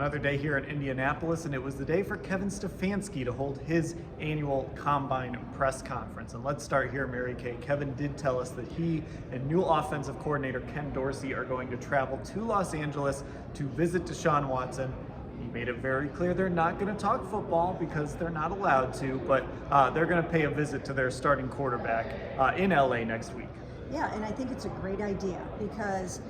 Another day here in Indianapolis, and it was the day for Kevin Stefanski to hold his annual Combine press conference. And let's start here, Mary Kay. Kevin did tell us that he and new offensive coordinator Ken Dorsey are going to travel to Los Angeles to visit Deshaun Watson. He made it very clear they're not going to talk football because they're not allowed to, but they're going to pay a visit to their starting quarterback in LA next week. Yeah, and I think it's a great idea because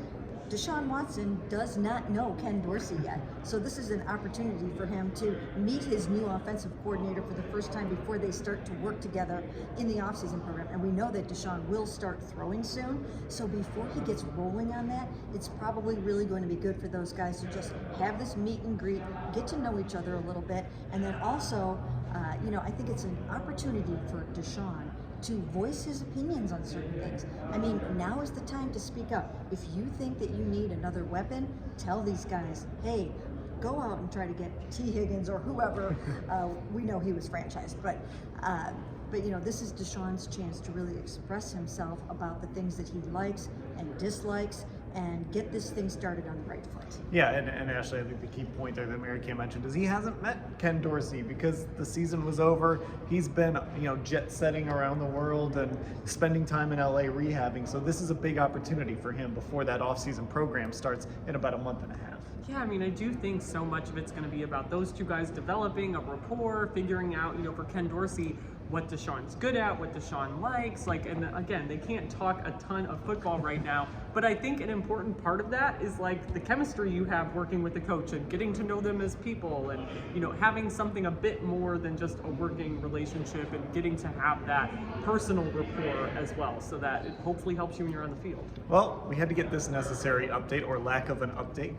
Deshaun Watson does not know Ken Dorsey yet. So this is an opportunity for him to meet his new offensive coordinator for the first time before they start to work together in the offseason program. And we know that Deshaun will start throwing soon. So before he gets rolling on that, it's probably really going to be good for those guys to just have this meet and greet, get to know each other a little bit. And then also, I think it's an opportunity for Deshaun to voice his opinions on certain things. I mean, now is the time to speak up. If you think that you need another weapon, tell these guys, hey, go out and try to get T. Higgins or whoever. We know he was franchised, but this is Deshaun's chance to really express himself about the things that he likes and dislikes and get this thing started on the right foot. Yeah, and Ashley, I think the key point there that Mary Kay mentioned is he hasn't met Ken Dorsey because the season was over. He's been, jet setting around the world and spending time in LA rehabbing. So this is a big opportunity for him before that off-season program starts in about a month and a half. Yeah, I mean, I do think so much of it's going to be about those two guys developing a rapport, figuring out, for Ken Dorsey, what Deshaun's good at, what Deshaun likes. And again, they can't talk a ton of football right now, but I think an important part of that is the chemistry you have working with the coach and getting to know them as people and, having something a bit more than just a working relationship and getting to have that personal rapport as well, so that it hopefully helps you when you're on the field. Well, we had to get this necessary update or lack of an update.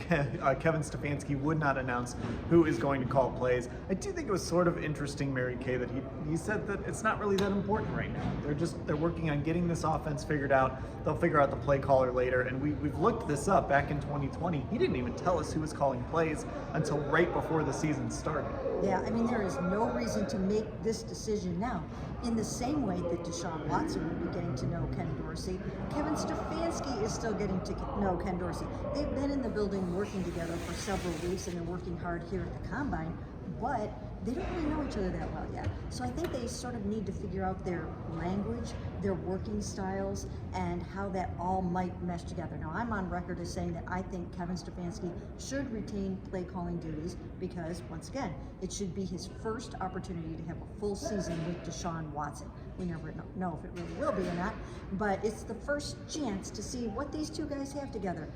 Kevin Stefanski would not announce who is going to call plays. I do think it was sort of interesting, Mary Kay, that he said that it's not really that important right now. They're working on getting this offense figured out. They'll figure out the play caller later. And we've looked this up back in 2020. He didn't even tell us who was calling plays until right before the season started. Yeah, I mean, there is no reason to make this decision now. In the same way that Deshaun Watson will be getting to know Ken Dorsey, Kevin Stefanski is still getting to know Ken Dorsey. They've been in the building working together for several weeks and they're working hard here at the Combine, but they don't really know each other that well yet. So I think they sort of need to figure out their language, their working styles, and how that all might mesh together. Now, I'm on record as saying that I think Kevin Stefanski should retain play calling duties because, once again, it should be his first opportunity to have a full season with Deshaun Watson. We never know if it really will be or not, but it's the first chance to see what these two guys have together.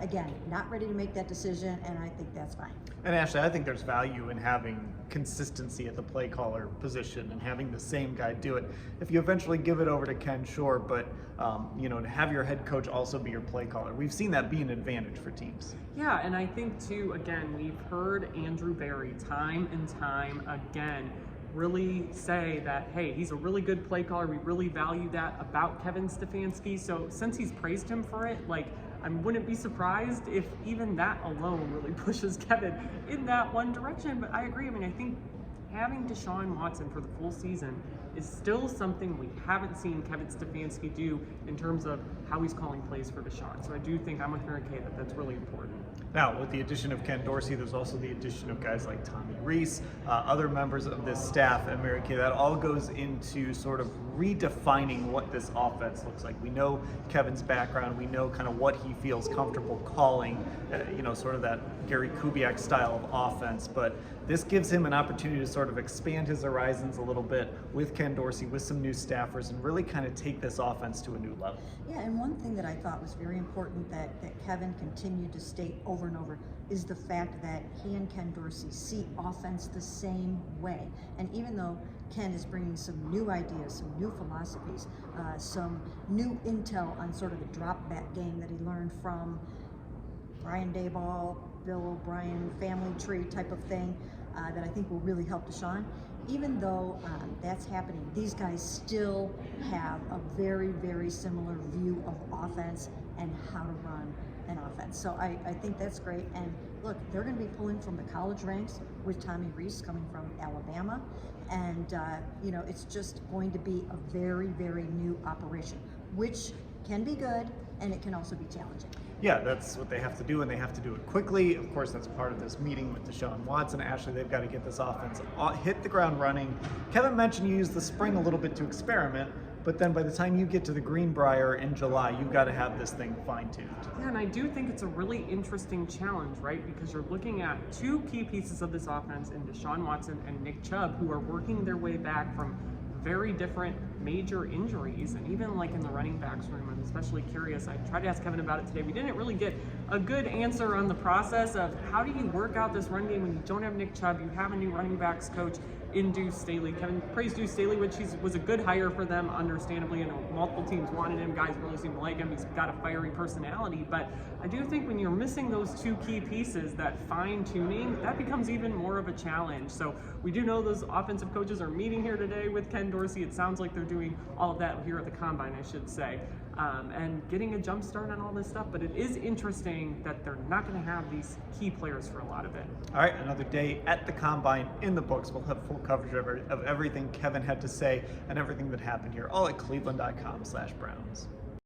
Again, not ready to make that decision, and I think that's fine. And Ashley, I think there's value in having consistency at the play caller position and having the same guy do it. If you eventually give it over to Ken, sure, but to have your head coach also be your play caller, we've seen that be an advantage for teams. Yeah, and I think too, again, we've heard Andrew Berry time and time again really say that, hey, he's a really good play caller. We really value that about Kevin Stefanski. So since he's praised him for it, I wouldn't be surprised if even that alone really pushes Kevin in that one direction. But I agree. I mean, I think having Deshaun Watson for the full season is still something we haven't seen Kevin Stefanski do in terms of how he's calling plays for Deshaun. So I do think I'm with Mary Kay that that's really important. Now, with the addition of Ken Dorsey, there's also the addition of guys like Tommy Rees, other members of this staff at Mary Kay. That all goes into sort of redefining what this offense looks like. We know Kevin's background. We know kind of what he feels comfortable calling, sort of that Gary Kubiak style of offense. But this gives him an opportunity to sort of expand his horizons a little bit with Ken Dorsey, with some new staffers, and really kind of take this offense to a new level. Yeah, and one thing that I thought was very important that Kevin continued to state over and over is the fact that he and Ken Dorsey see offense the same way. And even though Ken is bringing some new ideas, some new philosophies, some new intel on sort of the drop back game that he learned from Brian Daboll, Bill O'Brien, family tree type of thing, that I think will really help Deshaun. Even though that's happening, these guys still have a very, very similar view of offense and how to run an offense. So I think that's great. And look, they're going to be pulling from the college ranks with Tommy Rees coming from Alabama. And, it's just going to be a very, very new operation, which can be good, and it can also be challenging. Yeah, that's what they have to do, and they have to do it quickly. Of course, that's part of this meeting with Deshaun Watson. Ashley, they've got to get this offense hit the ground running. Kevin mentioned you used the spring a little bit to experiment, but then by the time you get to the Greenbrier in July, you've got to have this thing fine-tuned. Yeah, and I do think it's a really interesting challenge, right? Because you're looking at two key pieces of this offense in Deshaun Watson and Nick Chubb, who are working their way back from very different major injuries. And even like in the running backs room, I'm especially curious. I tried to ask Kevin about it today. We didn't really get a good answer on the process of how do you work out this run game when you don't have Nick Chubb, you have a new running backs coach in Deuce Staley. Kevin praised Deuce Staley, which was a good hire for them, understandably. And multiple teams wanted him. Guys really seem to like him. He's got a fiery personality. But I do think when you're missing those two key pieces, that fine-tuning, that becomes even more of a challenge. So we do know those offensive coaches are meeting here today with Ken Dorsey. It sounds like they're doing all of that here at the Combine, I should say. And getting a jump start on all this stuff, but it is interesting that they're not going to have these key players for a lot of it. All right, another day at the Combine in the books. We'll have full coverage of everything Kevin had to say and everything that happened here, all at cleveland.com/Browns.